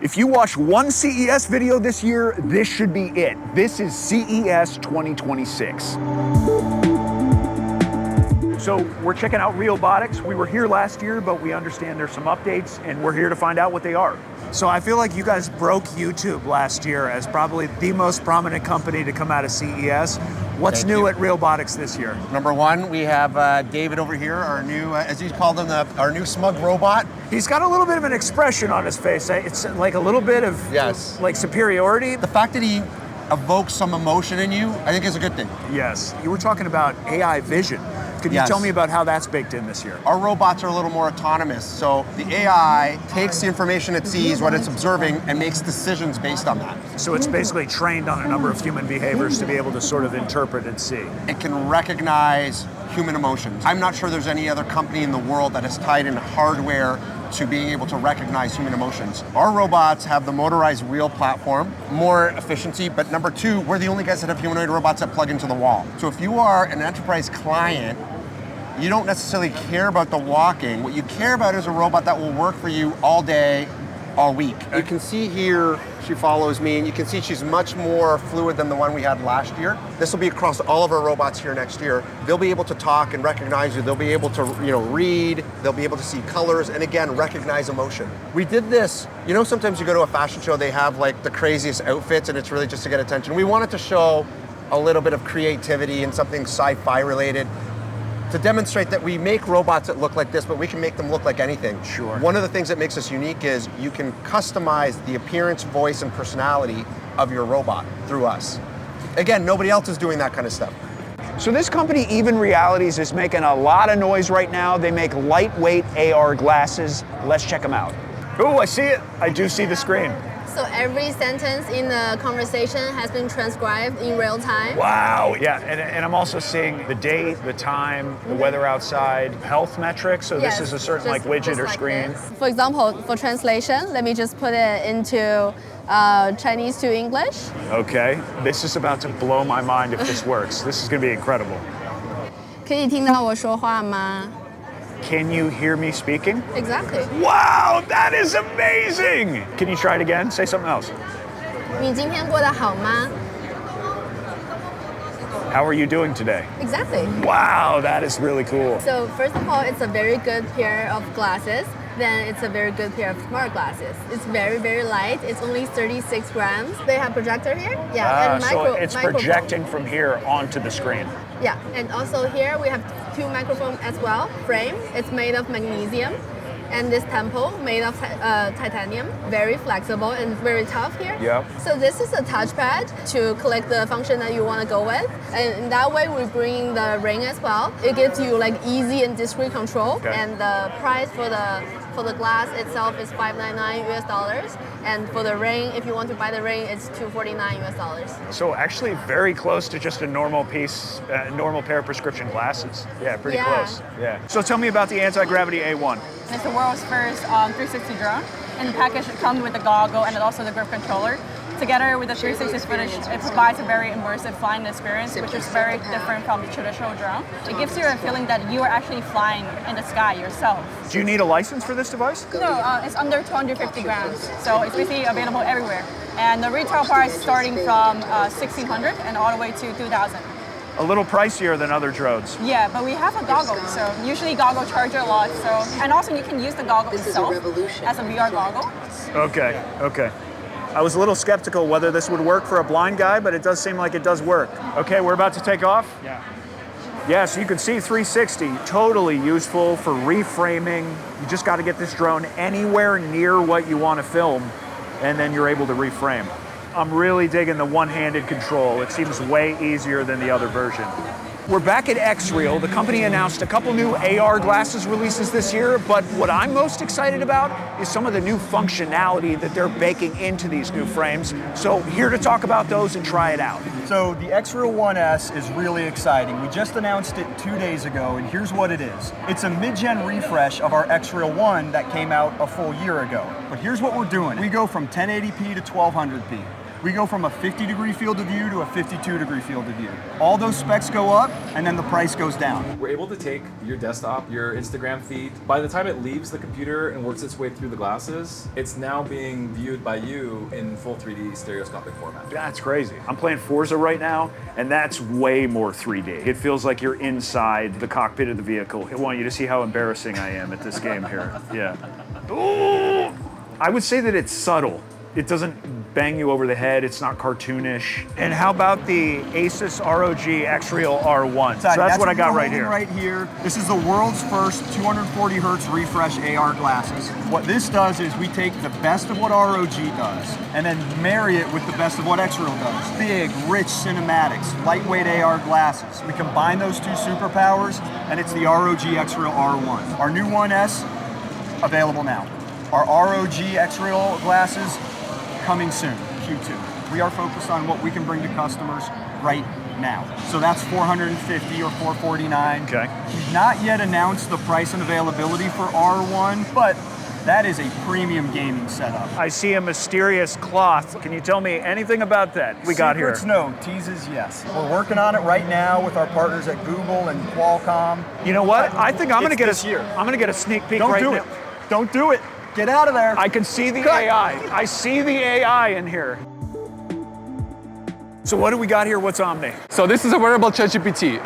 If you watch one CES video this year, this should be it. This is CES 2026. So we're checking out Realbotix. We were here last year, but we understand there's some updates, and we're here to find out what they are. So I feel like you guys broke YouTube last year as probably the most prominent company to come out of CES. What's new at Realbotix this year? Number one, we have David over here, our new, as he's called him, our new smug robot. He's got a little bit of an expression on his face. It's like a little bit of like superiority. The fact that he evokes some emotion in you, I think is a good thing. Yes. You were talking about AI vision. Could you tell me about how that's baked in this year? Our robots are a little more autonomous. So the AI takes the information it sees, what it's observing, and makes decisions based on that. So it's basically trained on a number of human behaviors to be able to sort of interpret and see. It can recognize human emotions. I'm not sure there's any other company in the world that has tied in hardware to being able to recognize human emotions. Our robots have the motorized wheel platform, more efficiency, but number two, we're the only guys that have humanoid robots that plug into the wall. So if you are an enterprise client, you don't necessarily care about the walking. What you care about is a robot that will work for you all day, all week. You can see here, she follows me, and you can see she's much more fluid than the one we had last year. This will be across all of our robots here next year. They'll be able to talk and recognize you. They'll be able to, read. They'll be able to see colors, and again, recognize emotion. We did this, sometimes you go to a fashion show, they have like the craziest outfits, and it's really just to get attention. We wanted to show a little bit of creativity and something sci-fi related, to demonstrate that we make robots that look like this, but we can make them look like anything. Sure. One of the things that makes us unique is you can customize the appearance, voice, and personality of your robot through us. Again, nobody else is doing that kind of stuff. So this company, Even Realities, is making a lot of noise right now. They make lightweight AR glasses. Let's check them out. Oh, I see it. I do see the screen. So every sentence in the conversation has been transcribed in real time. Wow, yeah, and I'm also seeing the date, the time, the weather outside, health metrics, so this is a certain widget or screen. For example, for translation, let me just put it into Chinese to English. Okay, this is about to blow my mind if this works. This is gonna be incredible. 可以听到我说话吗? Can you hear me speaking? Exactly. Wow, that is amazing! Can you try it again? Say something else. 你今天过得好吗? How are you doing today? Exactly. Wow, that is really cool. So first of all, it's a very good pair of glasses. Then it's a very good pair of smart glasses. It's very, very light. It's only 36 grams. They have projector here. Yeah, and so it's projecting from here onto the screen. Yeah, and also here we have two microphones as well. Frame, it's made of magnesium. And this temple made of titanium, very flexible and very tough here. Yep. So this is a touchpad to collect the function that you want to go with. And in that way, we bring the ring as well. It gives you like easy and discrete control. Okay. And the price for the glass itself is $599 US. And for the ring, if you want to buy the ring, it's $249 US. So actually very close to just a normal pair of prescription glasses. Yeah, pretty close. Yeah. So tell me about the Antigravity A1. It's the world's first 360 drone. In the package, it comes with the goggle and also the grip controller. Together with the 360 footage, it provides a very immersive flying experience, which is very different from the traditional drone. It gives you a feeling that you are actually flying in the sky yourself. Do you need a license for this device? No, it's under 250 grams, so it's basically available everywhere. And the retail price is starting from $1,600 and all the way to $2,000. A little pricier than other drones. Yeah, but we have a goggle, so usually goggle charge a lot. So, and also you can use the goggle itself as a VR goggle. Okay, okay. I was a little skeptical whether this would work for a blind guy, but it does seem like it does work. Okay, we're about to take off? Yeah. Yeah, so you can see 360, totally useful for reframing. You just got to get this drone anywhere near what you want to film, and then you're able to reframe. I'm really digging the one-handed control. It seems way easier than the other version. We're back at XREAL. The company announced a couple new AR glasses releases this year, but what I'm most excited about is some of the new functionality that they're baking into these new frames. So here to talk about those and try it out. So the XREAL 1S is really exciting. We just announced it 2 days ago, and here's what it is. It's a mid-gen refresh of our XREAL 1 that came out a full year ago. But here's what we're doing. We go from 1080p to 1200p. We go from a 50-degree field of view to a 52-degree field of view. All those specs go up, and then the price goes down. We're able to take your desktop, your Instagram feed. By the time it leaves the computer and works its way through the glasses, it's now being viewed by you in full 3D stereoscopic format. That's crazy. I'm playing Forza right now, and that's way more 3D. It feels like you're inside the cockpit of the vehicle. I want you to see how embarrassing I am at this game here. Yeah. Ooh! I would say that it's subtle. It doesn't bang you over the head. It's not cartoonish. And how about the Asus ROG XREAL R1? So that's what I got right here. Right here. This is the world's first 240 hertz refresh AR glasses. What this does is we take the best of what ROG does and then marry it with the best of what XREAL does. Big, rich cinematics, lightweight AR glasses. We combine those two superpowers and it's the ROG XREAL R1. Our new 1S, available now. Our ROG XREAL glasses, coming soon, Q2. We are focused on what we can bring to customers right now. So that's $450 or $449. Okay. We've not yet announced the price and availability for R1, but that is a premium gaming setup. I see a mysterious cloth. Can you tell me anything about that we got here? Secrets no, teases yes. We're working on it right now with our partners at Google and Qualcomm. You know what? I think I'm gonna get this year. I'm gonna get a sneak peek Don't right do now. it. Don't do it. Get out of there. I can see the Cut. AI. I see the AI in here. So what do we got here? What's on me? So this is a wearable ChatGPT.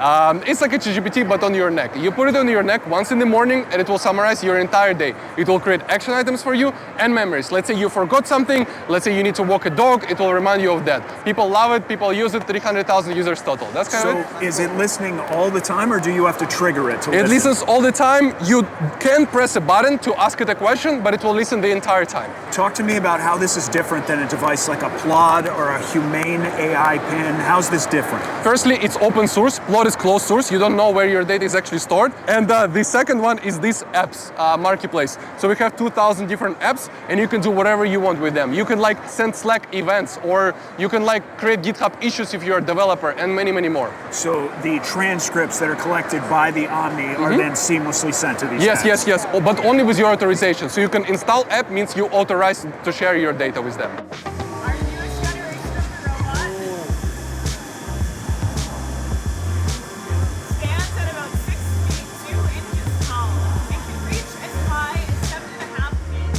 It's like a ChatGPT but on your neck. You put it on your neck once in the morning and it will summarize your entire day. It will create action items for you and memories. Let's say you forgot something, let's say you need to walk a dog, it will remind you of that. People love it, people use it, 300,000 users total. That's kind of it. So is it listening all the time or do you have to trigger it to It listen? listens all the time. You can press a button to ask it a question, but it will listen the entire time. Talk to me about how this is different than a device like a Plod or a Humane AI pen. How's this different? Firstly, it's open source. Plot is closed source. You don't know where your data is actually stored. And the second one is this apps marketplace. So we have 2,000 different apps, and you can do whatever you want with them. You can like send Slack events, or you can like create GitHub issues if you're a developer, and many, many more. So the transcripts that are collected by the Omni are then seamlessly sent to these Yes, apps? yes, oh, but only with your authorization. So you can install app means you authorize to share your data with them. Our newest generation of the robot stands at about 6 feet 2 inches tall and can reach as high as 7.5 feet.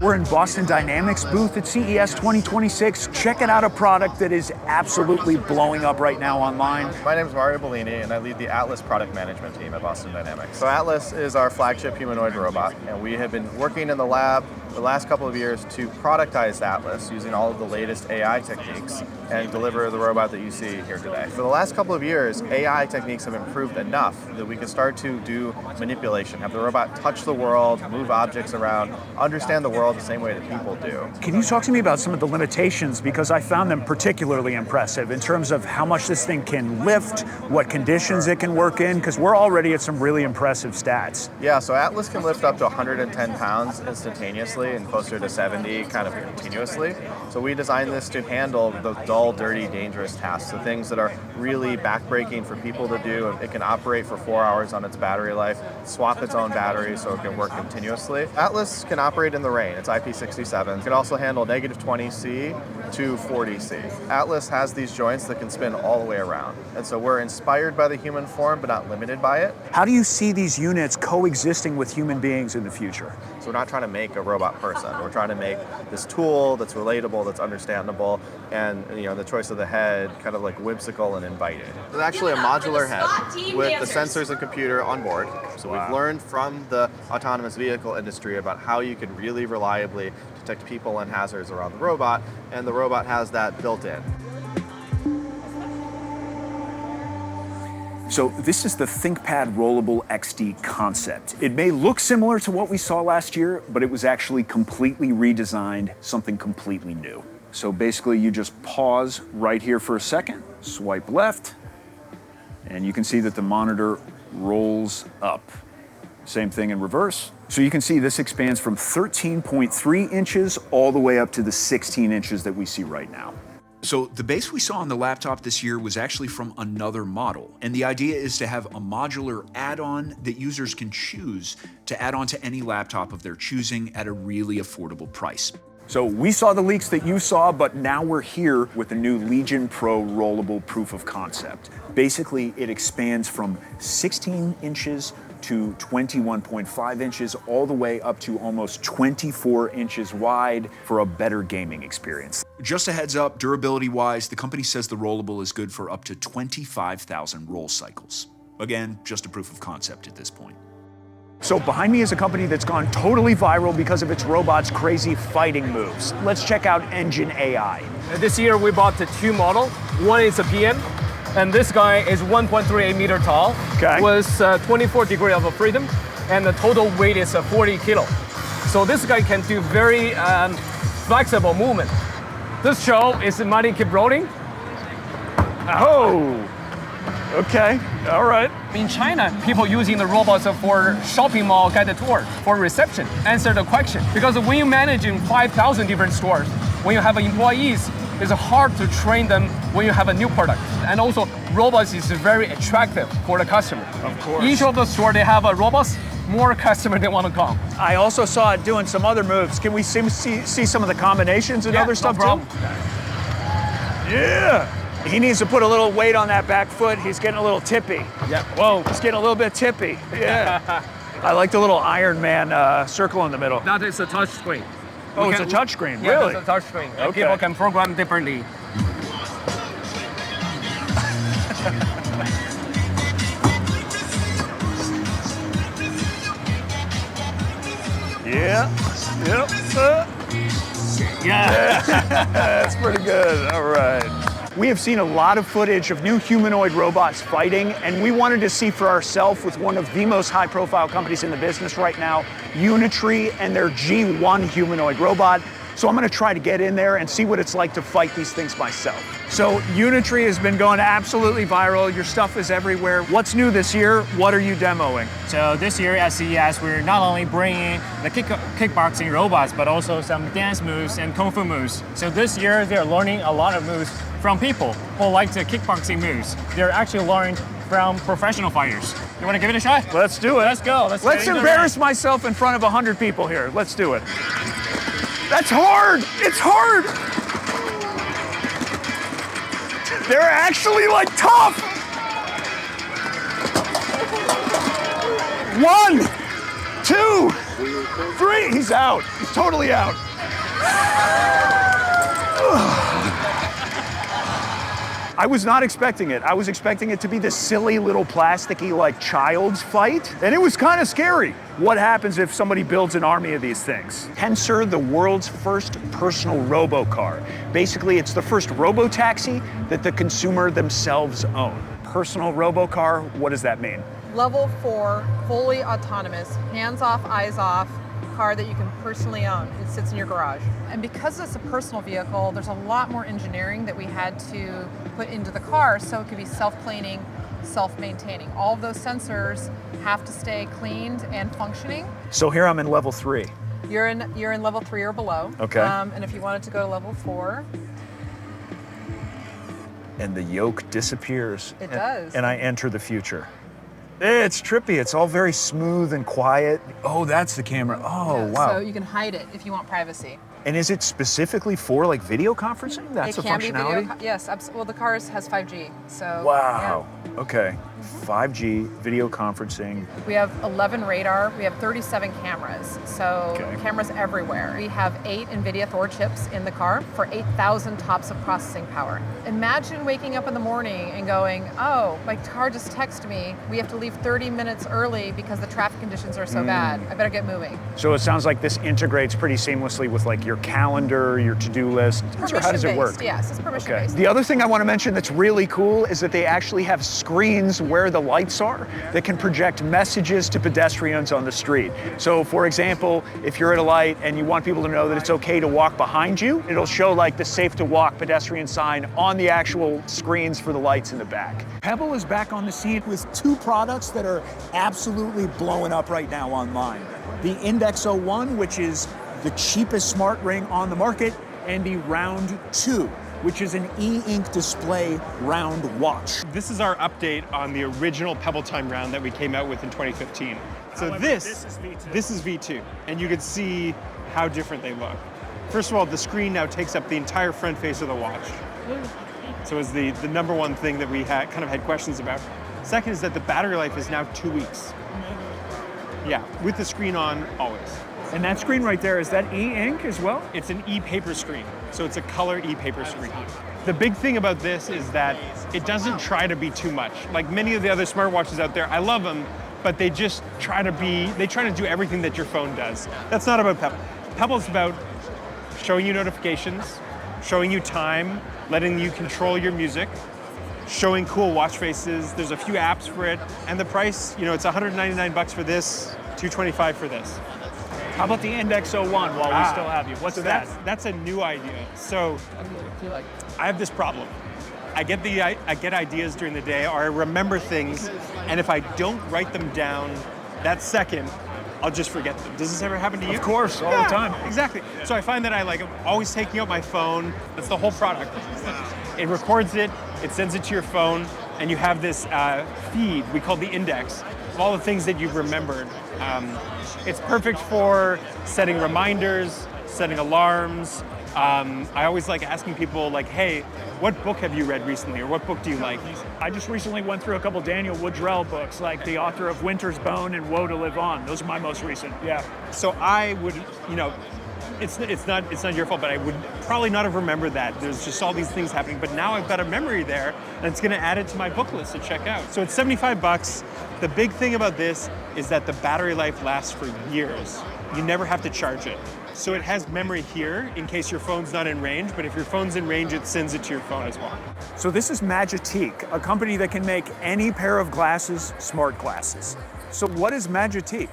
We're in Boston Dynamics booth at CES 2026, checking out a product that is absolutely blowing up right now online. My name is Mario Bellini, and I lead the Atlas product management team at Boston Dynamics. So Atlas is our flagship humanoid robot, and we have been working in the lab the last couple of years to productize Atlas using all of the latest AI techniques and deliver the robot that you see here today. For the last couple of years, AI techniques have improved enough that we can start to do manipulation, have the robot touch the world, move objects around, understand the world the same way that people do. Can you talk to me about some of the limitations, because I found them particularly impressive in terms of how much this thing can lift, what conditions it can work in, because we're already at some really impressive stats. Yeah, so Atlas can lift up to 110 pounds instantaneously and closer to 70 kind of continuously. So we designed this to handle the dull, dirty, dangerous tasks, the things that are really backbreaking for people to do. It can operate for 4 hours on its battery life, swap its own battery so it can work continuously. Atlas can operate in the rain. It's IP67. It can also handle -20°C to 40°C. Atlas has these joints that can spin all the way around. And so we're inspired by the human form, but not limited by it. How do you see these units coexisting with human beings in the future? So we're not trying to make a robot person. We're trying to make this tool that's relatable, that's understandable, and the choice of the head kind of like whimsical and inviting. It's actually a modular head with the sensors and computer on board. So we've learned from the autonomous vehicle industry about how you can really reliably detect people and hazards around the robot, and the robot has that built in. So this is the ThinkPad Rollable XD concept. It may look similar to what we saw last year, but it was actually completely redesigned, something completely new. So basically you just pause right here for a second, swipe left, and you can see that the monitor rolls up. Same thing in reverse. So you can see this expands from 13.3 inches all the way up to the 16 inches that we see right now. So the base we saw on the laptop this year was actually from another model. And the idea is to have a modular add-on that users can choose to add on to any laptop of their choosing at a really affordable price. So we saw the leaks that you saw, but now we're here with the new Legion Pro rollable proof of concept. Basically, it expands from 16 inches to 21.5 inches, all the way up to almost 24 inches wide for a better gaming experience. Just a heads up, durability-wise, the company says the rollable is good for up to 25,000 roll cycles. Again, just a proof of concept at this point. So behind me is a company that's gone totally viral because of its robots' crazy fighting moves. Let's check out EngineAI. This year we bought the two model. One is a PM, and this guy is 1.38 meter tall, with 24 degrees of freedom, and the total weight is 40 kilo. So this guy can do very flexible movement. This show is Mighty Keep Rolling. Oh, okay, all right. In China, people using the robots for shopping mall guided tour, for reception, answer the question. Because when you're managing 5,000 different stores, when you have employees, it's hard to train them when you have a new product. And also, robots is very attractive for the customer. Of course. Each of the store, they have a robots, more customers they want to come. I also saw it doing some other moves. Can we see some of the combinations and other stuff too? Yeah. He needs to put a little weight on that back foot. He's getting a little tippy. Yeah. Whoa, he's getting a little bit tippy. Yeah. I like the little Iron Man circle in the middle. That is a touch screen. Oh, it's a touch screen, yeah, really? it's a touch screen. Okay. People can program differently. Yeah. Yep. Yeah. That's pretty good. All right. We have seen a lot of footage of new humanoid robots fighting, and we wanted to see for ourselves with one of the most high-profile companies in the business right now, Unitree and their G1 humanoid robot. So I'm going to try to get in there and see what it's like to fight these things myself. So Unitree has been going absolutely viral. Your stuff is everywhere. What's new this year? What are you demoing? So this year at CES, we're not only bringing the kickboxing robots, but also some dance moves and kung fu moves. So this year, they're learning a lot of moves from people who like the kickboxing moves. They're actually learned from professional fighters. You want to give it a shot? Let's do it. Let's go. Let's embarrass myself in front of 100 people here. Let's do it. That's hard. It's hard. They're actually like tough. 1, 2, 3. He's out. He's totally out. I was not expecting it. I was expecting it to be this silly little plasticky like child's fight, and it was kind of scary. What happens if somebody builds an army of these things? Tensor, the world's first personal robocar. Basically, it's the first robotaxi that the consumer themselves own. Personal robocar, what does that mean? Level 4, fully autonomous, hands off, eyes off, car that you can personally own. It sits in your garage. And because it's a personal vehicle, there's a lot more engineering that we had to put into the car so it could be self-cleaning, self-maintaining. All of those sensors have to stay cleaned and functioning. So here I'm in level 3. You're in level 3 or below. Okay. And if you wanted to go to level 4, and the yoke disappears. It does. And I enter the future. It's trippy. It's all very smooth and quiet. Oh, that's the camera. Oh, yeah, wow. So you can hide it if you want privacy. And is it specifically for like video conferencing? That's it a can functionality? be video. Yes, well, the car has 5G. So. Wow. Yeah. Okay. 5G video conferencing. We have 11 radar. We have 37 cameras. So cameras everywhere. We have 8 NVIDIA Thor chips in the car for 8,000 TOPS of processing power. Imagine waking up in the morning and going, oh, my car just texted me. We have to leave 30 minutes early because the traffic conditions are so bad. I better get moving. So it sounds like this integrates pretty seamlessly with like your calendar, your to-do list. Or how does it work? Yes, it's permission-based. The other thing I want to mention that's really cool is that they actually have screens where the lights are that can project messages to pedestrians on the street. So for example, if you're at a light and you want people to know that it's okay to walk behind you, it'll show like the safe to walk pedestrian sign on the actual screens for the lights in the back. Pebble is back on the scene with 2 products that are absolutely blowing up right now online. The Index 01, which is the cheapest smart ring on the market, and the Round 2, which is an e-ink display round watch. This is our update on the original Pebble Time round that we came out with in 2015. So However, this is V2, and you can see how different they look. First of all, the screen now takes up the entire front face of the watch. So it's the number one thing that we kind of had questions about. Second is that the battery life is now 2 weeks. Yeah, with the screen on always. And that screen right there, is that e-ink as well? It's an e-paper screen, so it's a color e-paper screen. The big thing about this is that it doesn't try to be too much. Like many of the other smartwatches out there, I love them, but they just try to do everything that your phone does. That's not about Pebble. Pebble's about showing you notifications, showing you time, letting you control your music, showing cool watch faces. There's a few apps for it, and the price, it's $199 for this, $225 for this. How about the Index 01 while we still have you? What's that? That's a new idea. So I have this problem. I get ideas during the day, or I remember things, and if I don't write them down that second, I'll just forget them. Does this ever happen to you? Of course, all the time. Exactly. So I find that I'm always taking out my phone. That's the whole product. It records it, it sends it to your phone, and you have this feed we call the index of all the things that you've remembered. It's perfect for setting reminders, setting alarms. I always like asking people hey, what book have you read recently, or what book do you like? I just recently went through a couple Daniel Woodrell books, like the author of Winter's Bone and Woe to Live On. Those are my most recent. Yeah. So I would, it's not your fault, but I would probably not have remembered that. There's just all these things happening, but now I've got a memory there, and it's going to add it to my book list to check out. So it's $75. The big thing about this is that the battery life lasts for years. You never have to charge it. So it has memory here in case your phone's not in range, but if your phone's in range, it sends it to your phone as well. So this is MagitiQ, a company that can make any pair of glasses smart glasses. So what is MagitiQ?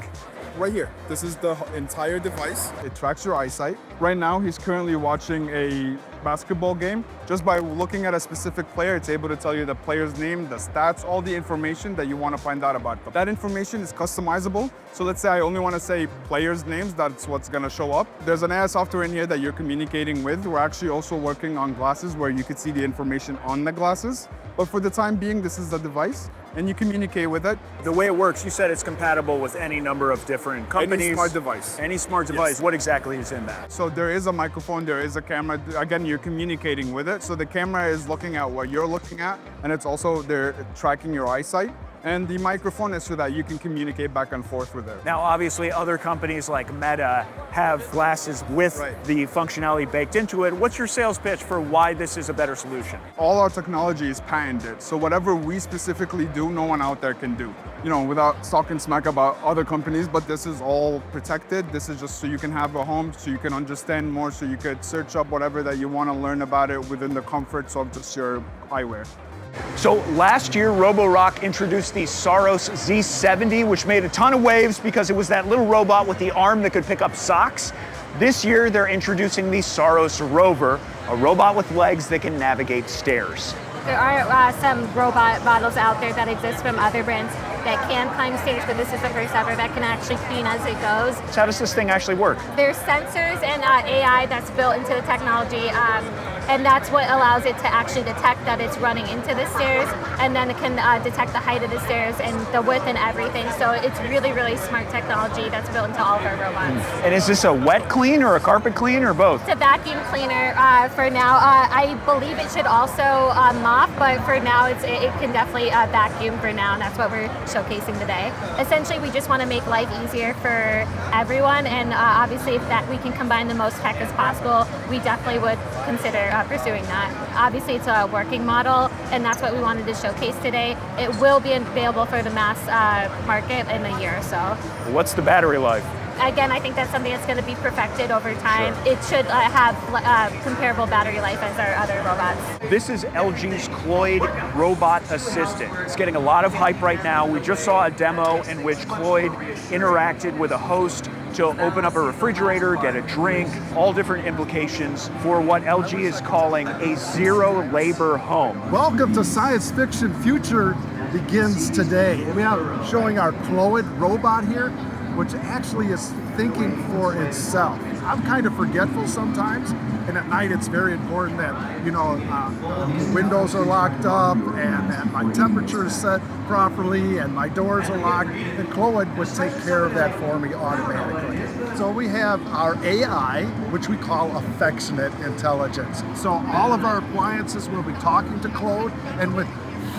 Right here. This is the entire device. It tracks your eyesight. Right now, he's currently watching a basketball game. Just by looking at a specific player, it's able to tell you the player's name, the stats, all the information that you want to find out about them. That information is customizable. So let's say I only want to say players' names, that's what's going to show up. There's an AI software in here that you're communicating with. We're actually also working on glasses where you could see the information on the glasses. But for the time being, this is the device, and you communicate with it. The way it works, you said it's compatible with any number of different companies. Any smart device. Any smart device. Yes. What exactly is in that? So there is a microphone, there is a camera. Again, you're communicating with it. So the camera is looking at what you're looking at, and it's also they're tracking your eyesight. And the microphone is so that you can communicate back and forth with it. Now, obviously, other companies like Meta have glasses with the functionality baked into it. What's your sales pitch for why this is a better solution? All our technology is patented, so whatever we specifically do, no one out there can do. Without talking smack about other companies, but this is all protected. This is just so you can have a home, so you can understand more, so you could search up whatever that you want to learn about it within the comforts of just your eyewear. So last year, Roborock introduced the Saros Z70, which made a ton of waves because it was that little robot with the arm that could pick up socks. This year, they're introducing the Saros Rover, a robot with legs that can navigate stairs. There are some robot models out there that exist from other brands that can climb stairs, but this is the first ever that can actually clean as it goes. So how does this thing actually work? There's sensors and AI that's built into the technology, and that's what allows it to actually detect that it's running into the stairs, and then it can detect the height of the stairs and the width and everything. So it's really, really smart technology that's built into all of our robots. And is this a wet clean or a carpet clean or both? It's a vacuum cleaner for now. I believe it should also mop, but for now it can definitely vacuum for now, and that's what we're showcasing today. Essentially, we just want to make life easier for everyone, and obviously if that we can combine the most tech as possible, we definitely would consider pursuing that. Obviously, it's a working model, and that's what we wanted to showcase today. It will be available for the mass market in a year or so. What's the battery life? Again, I think that's something that's going to be perfected over time. Sure. It should have comparable battery life as our other robots. This is LG's CLOiD robot assistant. It's getting a lot of hype right now. We just saw a demo in which CLOiD interacted with a host to open up a refrigerator, get a drink, all different implications for what LG is calling a zero labor home. Welcome to Science Fiction Future begins today. We are showing our CLOiD robot here, which actually is thinking for itself. I'm kind of forgetful sometimes, and at night it's very important that, windows are locked up and that my temperature is set properly and my doors are locked, and CLOiD would take care of that for me automatically. So we have our AI, which we call affectionate intelligence. So all of our appliances will be talking to CLOiD, and with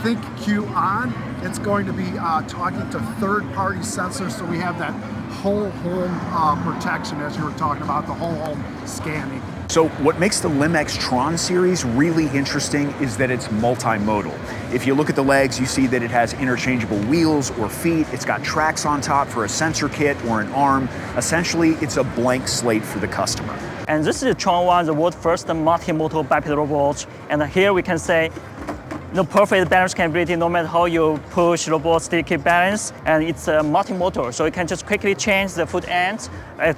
ThinkQ on, it's going to be talking to third-party sensors, so we have that whole home protection, as you were talking about, the whole home scanning. So what makes the LimX TRON series really interesting is that it's multimodal. If you look at the legs, you see that it has interchangeable wheels or feet. It's got tracks on top for a sensor kit or an arm. Essentially, it's a blank slate for the customer. And this is TRON 1, the world's first multimodal bipedal robot. And here we can say, perfect balance capability no matter how you push robot still keep balance, and it's multimodal, so you can just quickly change the foot ends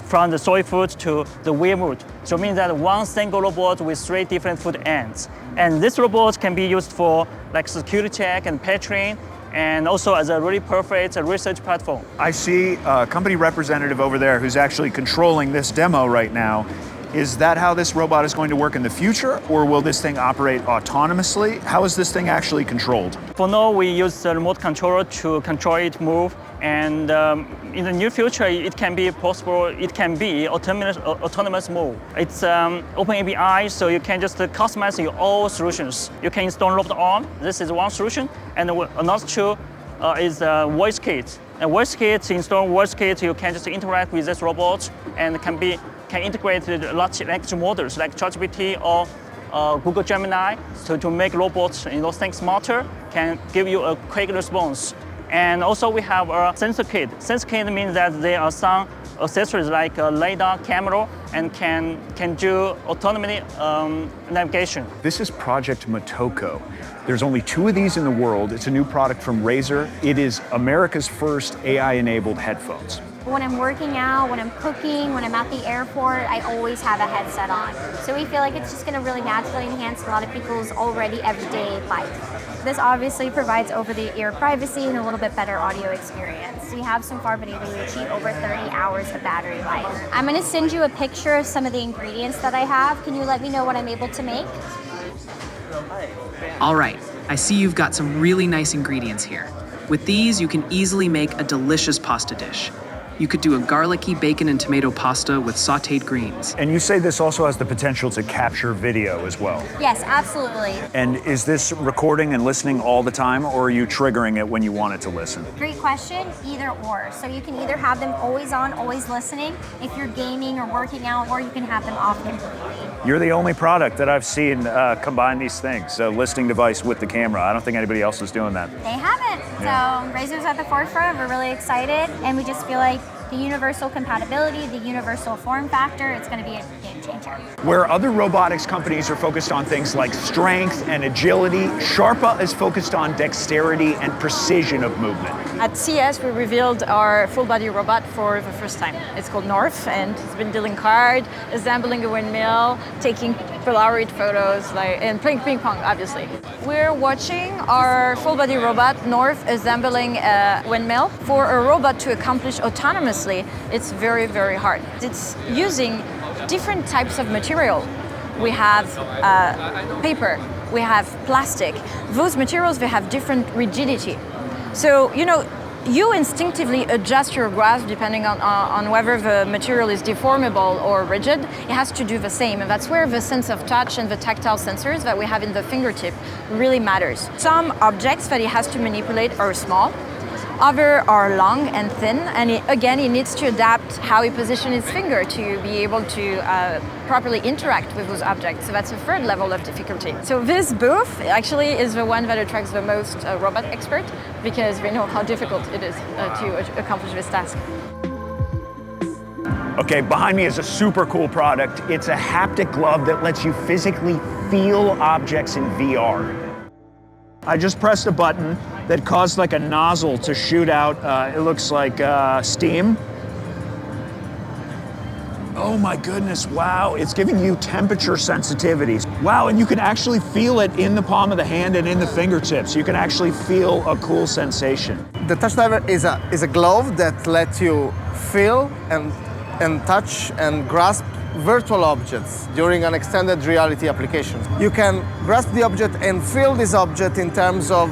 from the solid foot to the wheel mode. So it means that one single robot with 3 different foot ends. And this robot can be used for like security check and patching, and also as a really perfect research platform. I see a company representative over there who's actually controlling this demo right now. Is that how this robot is going to work in the future, or will this thing operate autonomously? How is this thing actually controlled? For now, we use the remote controller to control it move, and in the near future, it can be possible, it can be autonomous move. It's open API, so you can just customize your own solutions. You can install robot arm. This is one solution, and another two is voice kit. And voice kit, to install voice kit, you can just interact with this robot and can integrate with large language models like ChatGPT or Google Gemini to make robots think smarter, can give you a quick response. And also we have a sensor kit. Sensor kit means that there are some accessories like a LiDAR camera and can do autonomy navigation. This is Project Motoko. There's only 2 of these in the world. It's a new product from Razer. It is America's first AI-enabled headphones. When I'm working out, when I'm cooking, when I'm at the airport, I always have a headset on. So we feel like it's just going to really naturally enhance a lot of people's already everyday life. This obviously provides over-the-ear privacy and a little bit better audio experience. We have so far been able to achieve over 30 hours of battery life. I'm going to send you a picture of some of the ingredients that I have. Can you let me know what I'm able to make? All right, I see you've got some really nice ingredients here. With these, you can easily make a delicious pasta dish. You could do a garlicky bacon and tomato pasta with sautéed greens. And you say this also has the potential to capture video as well. Yes, absolutely. And is this recording and listening all the time, or are you triggering it when you want it to listen? Great question, either or. So you can either have them always on, always listening, if you're gaming or working out, or you can have them off completely. You're the only product that I've seen combine these things, a listening device with the camera. I don't think anybody else is doing that. They haven't. Yeah. So Razer's at the forefront. We're really excited, and we just feel like the universal compatibility, the universal form factor, it's going to be a game changer. Where other robotics companies are focused on things like strength and agility, Sharpa is focused on dexterity and precision of movement. At CES, we revealed our full-body robot for the first time. It's called North, and it's been dealing cards, assembling a windmill, taking Polaroid photos, and playing ping pong, obviously. We're watching our full-body robot, North, assembling a windmill. For a robot to accomplish autonomously, it's very, very hard. It's using different types of material. We have paper, we have plastic. Those materials, they have different rigidity. So, you instinctively adjust your grasp depending on whether the material is deformable or rigid. It has to do the same, and that's where the sense of touch and the tactile sensors that we have in the fingertip really matters. Some objects that it has to manipulate are small. Others are long and thin, and it needs to adapt how he positions his finger to be able to properly interact with those objects. So that's a third level of difficulty. So this booth actually is the one that attracts the most robot experts, because we know how difficult it is to accomplish this task. Okay, behind me is a super cool product. It's a haptic glove that lets you physically feel objects in VR. I just pressed a button that caused like a nozzle to shoot out, it looks like steam. Oh my goodness, wow. It's giving you temperature sensitivities. Wow, and you can actually feel it in the palm of the hand and in the fingertips. You can actually feel a cool sensation. The TouchDIVER is a glove that lets you feel and touch and grasp virtual objects during an extended reality application. You can grasp the object and feel this object in terms of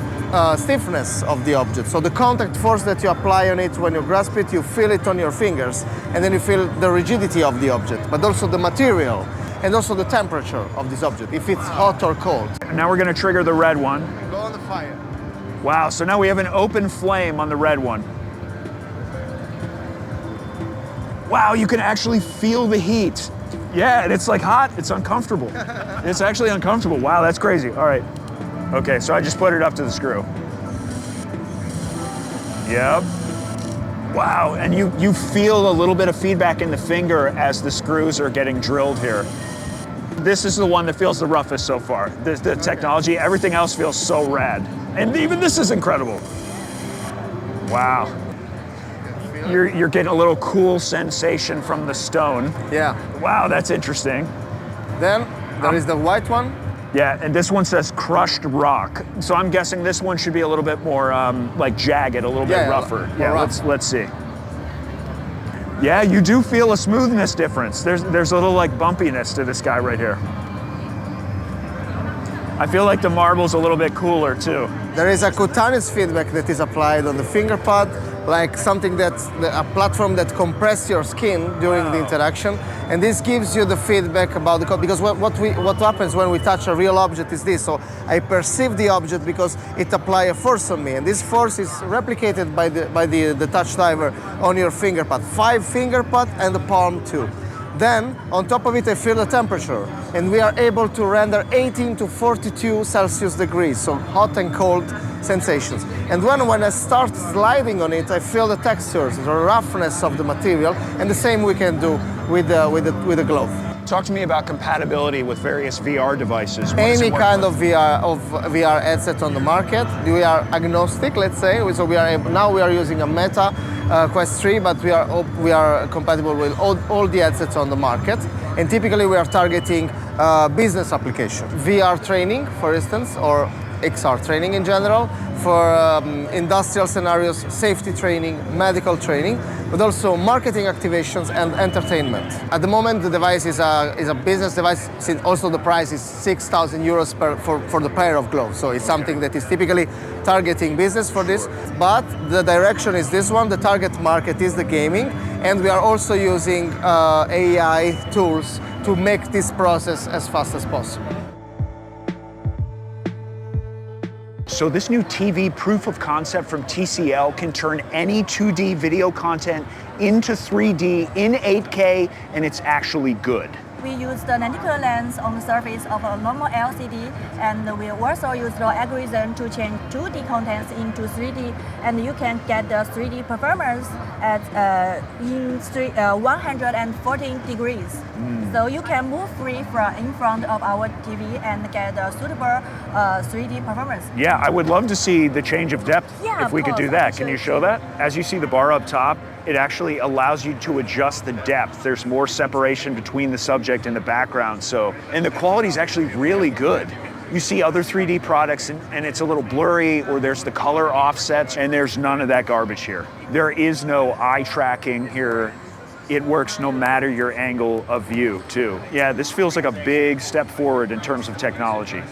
stiffness of the object. So the contact force that you apply on it when you grasp it, you feel it on your fingers, and then you feel the rigidity of the object, but also the material, and also the temperature of this object, if it's hot or cold. And now we're going to trigger the red one. Go on the fire. Wow, so now we have an open flame on the red one. Wow, you can actually feel the heat. Yeah, and it's like hot, it's uncomfortable. It's actually uncomfortable. Wow, that's crazy. All right. Okay, so I just put it up to the screw. Yep. Wow, and you feel a little bit of feedback in the finger as the screws are getting drilled here. This is the one that feels the roughest so far. The technology, everything else feels so rad. And even this is incredible. Wow. You're getting a little cool sensation from the stone. Yeah. Wow, that's interesting. Then there is the white one. Yeah, and this one says crushed rock. So I'm guessing this one should be a little bit more like jagged, a little bit rougher. Yeah, let's see. Yeah, you do feel a smoothness difference. There's a little like bumpiness to this guy right here. I feel like the marble's a little bit cooler too. There is a cutaneous feedback that is applied on the finger pad, like something that's a platform that compresses your skin during the interaction, and this gives you the feedback about the because what happens when we touch a real object is this. So I perceive the object because it applies a force on me, and this force is replicated by the touch diver on your finger pad, 5 finger pad and the palm too. Then, on top of it, I feel the temperature, and we are able to render 18 to 42 Celsius degrees, so hot and cold sensations. And when I start sliding on it, I feel the textures, the roughness of the material, and the same we can do with the glove. Talk to me about compatibility with various VR devices. Any kind of VR headset on the market. We are agnostic, let's say. So now we are using a Meta Quest 3, but we are compatible with all the headsets on the market. And typically we are targeting business application, VR training, for instance, or XR training in general, for industrial scenarios, safety training, medical training, but also marketing activations and entertainment. At the moment, the device is a business device, since also the price is 6,000 euros for the pair of gloves. So it's something that is typically targeting business for this, but the direction is this one. The target market is the gaming, and we are also using AI tools to make this process as fast as possible. So this new TV proof of concept from TCL can turn any 2D video content into 3D in 8K, and it's actually good. We use the lenticular lens on the surface of a normal LCD, and we also use the algorithm to change 2D contents into 3D, and you can get the 3D performance at 114 degrees. So you can move free in front of our TV and get a suitable 3D performance. Yeah, I would love to see the change of depth if we could do that. Can you show that? As you see the bar up top, it actually allows you to adjust the depth. There's more separation between the subject and the background. And the quality is actually really good. You see other 3D products and it's a little blurry, or there's the color offsets, and there's none of that garbage here. There is no eye tracking here. It works no matter your angle of view too. Yeah, this feels like a big step forward in terms of technology.